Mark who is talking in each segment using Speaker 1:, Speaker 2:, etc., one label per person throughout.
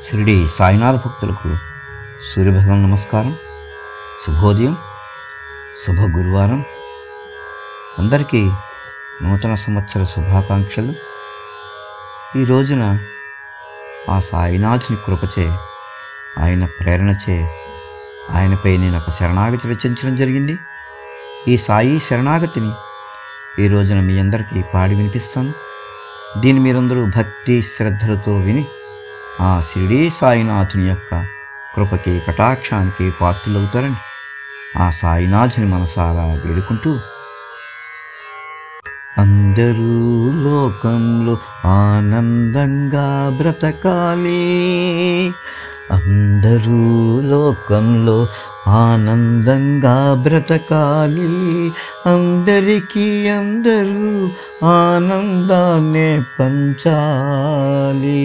Speaker 1: షిరిడి సాయినాథ భక్తులకు సూర్యభగవాన్ నమస్కారం. శుభోదయం, శుభ గురువారం. అందరికీ నూతన సంవత్సర శుభాకాంక్షలు. ఈ రోజున ఆ సాయినాథుని కృపచే, ఆయన ప్రేరణచే ఆయనపై నేను ఒక శరణాగతి రచించడం జరిగింది. ఈ సాయి శరణాగతిని ఈ రోజున మీ అందరికీ పాడి వినిపిస్తాను. దీన్ని మీరందరూ భక్తి శ్రద్ధలతో విని ఆ షిరిడి సాయినాథుని యొక్క కృపకి కటాక్షానికి పాత్రులవుతారని ఆ సాయినాథుని మనసారా వేడుకుంటూ, అందరూ లోకంలో ఆనందంగా బ్రతకాలి, అందరూ లోకంలో ఆనందంగా బ్రతకాలి, అందరికీ అందరూ ఆనందాన్నే పంచాలి,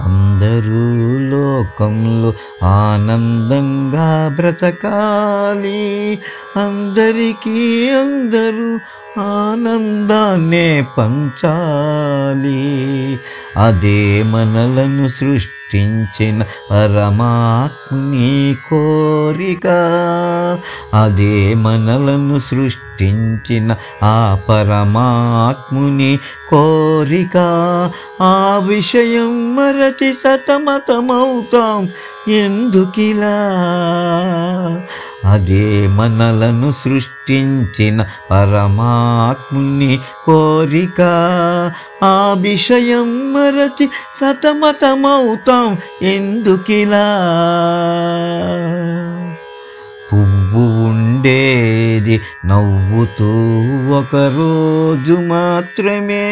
Speaker 1: అందరూ లోకంలో ఆనందంగా బ్రతకాలి, అందరికీ అందరూ ఆనందాన్నే పంచాలి. అదే మనలను సృష్టించిన పరమాత్ముని కోరిక, అదే మనలను సృష్టించిన ఆ పరమాత్ముని కోరిక. ఆ విషయం మరచి సతమతమవుతాం ఎందుకిలా? అదే మనలను సృష్టించిన పరమాత్ముని కోరిక. ఆ విషయం మరచి సతమతమవుతాం ఎందుకిలా? పువ్వు ఉండేది నవ్వుతూ ఒకరోజు మాత్రమే,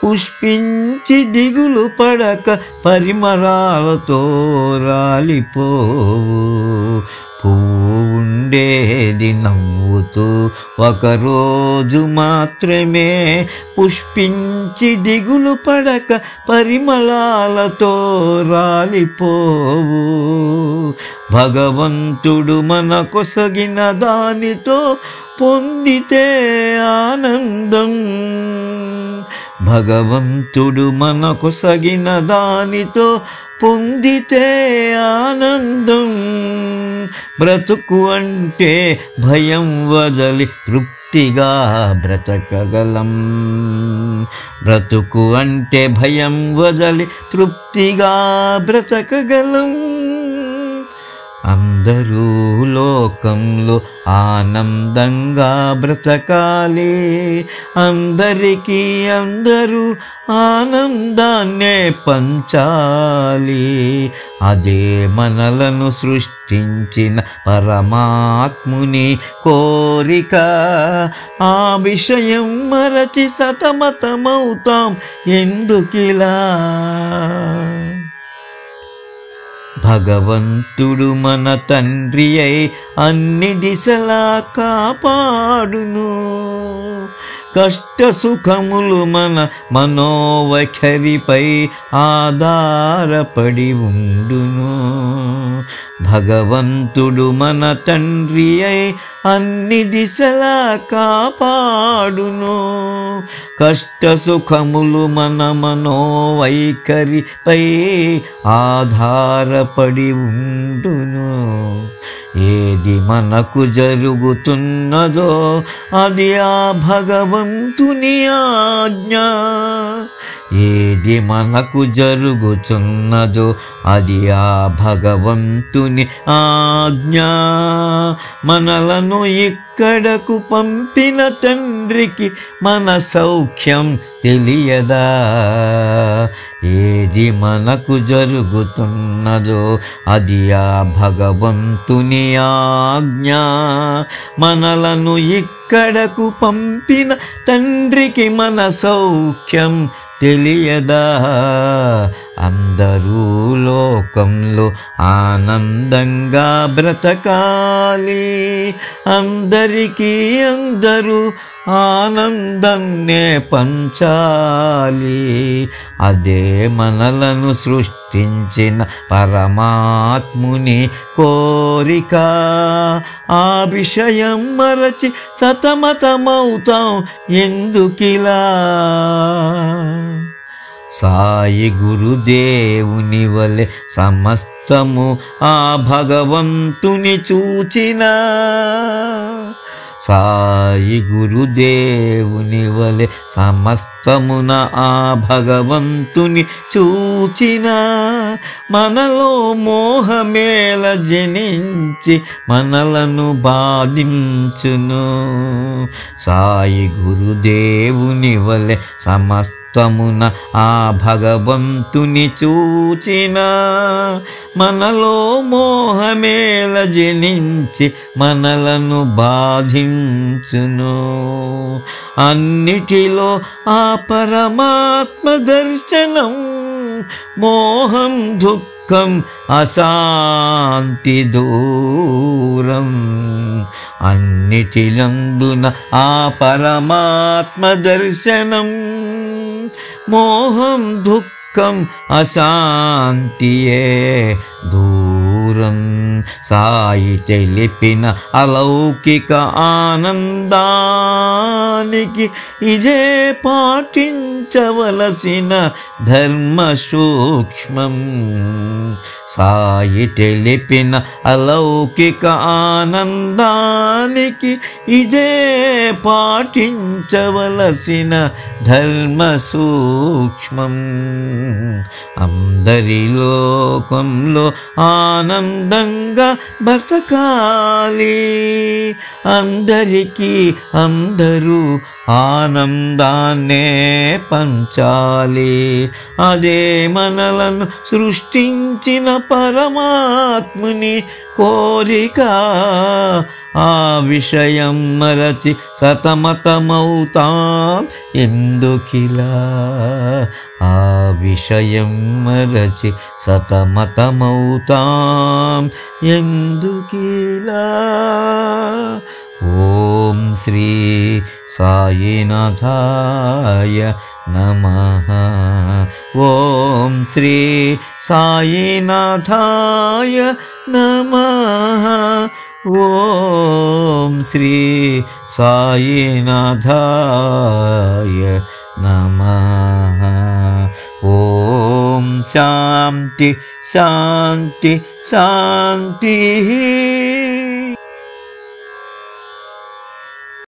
Speaker 1: పుష్పించి దిగులు పడక పరిమళాలతో రాలిపోవు. పువ్వు ఉండేది నవ్వుతూ ఒకరోజు మాత్రమే, పుష్పించి దిగులు పడక పరిమళాలతో రాలిపోవు. భగవంతుడు మనకొసగిన దానితో పొందితే ఆనందం, భగవంతుడు మనకొసగిన దానితో పొందితే ఆనందం. బ్రతుకు అంటే భయం వదలి తృప్తిగా బ్రతకగలం, బ్రతుకు అంటే భయం వదలి తృప్తిగా బ్రతకగలం. అందరూ లోకంలో ఆనందంగా బ్రతకాలి, అందరికీ అందరూ ఆనందాన్నే పంచాలి. అదే మనలను సృష్టించిన పరమాత్ముని కోరిక. ఆ విషయం మరచి సతమతమవుతాం ఎందుకిలా? భగవంతుడు మన తండ్రి అయి అన్ని దిశలా కాపాడును, కష్ట సుఖములు మన మనోవైఖరిపై ఆధారపడి ఉండును. భగవంతుడు మన తండ్రి అయి అన్ని దిశలా కాపాడును, కష్ట సుఖములు మన మనోవైఖరిపై ఆధారపడి ఉండును. ఏది మనకు జరుగుతున్నదో అది ఆ భగవంతుని ఆజ్ఞ, ఏది మనకు జరుగుతున్నదో అది ఆ భగవంతుని ఆజ్ఞ. మనలను ఇక్కడకు పంపిన తండ్రికి మన సౌఖ్యం తెలియదా? ఏది మనకు జరుగుతున్నదో అది ఆ భగవంతుని ఆజ్ఞ. మనలను ఇక్కడకు పంపిన తండ్రికి మన సౌఖ్యం తెలియదా? అందరూ లోకంలో ఆనందంగా బ్రతకాలి, అందరికీ అందరూ ఆనందాన్నే పంచాలి. అదే మనలను సృష్టించిన పరమాత్ముని కోరిక. ఆ విషయం మరచి సతమతమవుతాం ఎందుకిలా? సాయి గురుదేవుని వలె సమస్తము ఆ భగవంతుని చూచిన సాయి గురుదేవుని వలె సమస్తమున ఆ భగవంతుని చూచిన మనలో మోహమేల జనించి మనలను బాధించును సాయి గురుదేవుని వలె సమస్తమున ఆ భగవంతుని చూచిన మనలో మోహమేల జనించి మనలను బాధించును అన్నిటిలో ఆ పరమాత్మ దర్శనం మోహం దుఃఖం అశాంతి దూరం అన్నిటిలందున ఆ పరమాత్మ దర్శనం మోహం దుఃఖం అశాంతియే దూరం సాయి తెలిపిన అలౌకిక ఆనందానికి ఇదే పాటించవలసిన ధర్మ సూక్ష్మం సాయి తెలిపిన అలౌకిక ఆనందానికి ఇదే పాటించవలసిన ధర్మ సూక్ష్మం అందరి లోకంలో ఆనందంగా బతకాలి అందరికీ అందరూ ఆనందాన్నే పంచాలి అదే మనలను సృష్టించిన పరమాత్ముని కోరిక ఆ విషయం మరచి సతమతమవుతాం ఎందుకిలా ఆ విషయం మరచి సతమతమవుతాం ఎందుకిలా ఓం శ్రీ సాయినాథాయ నమః ఓం శ్రీ సాయినాథాయ నమః ఓం శ్రీ సాయినాథాయ నమః ఓం శాంతి శాంతి శాంతి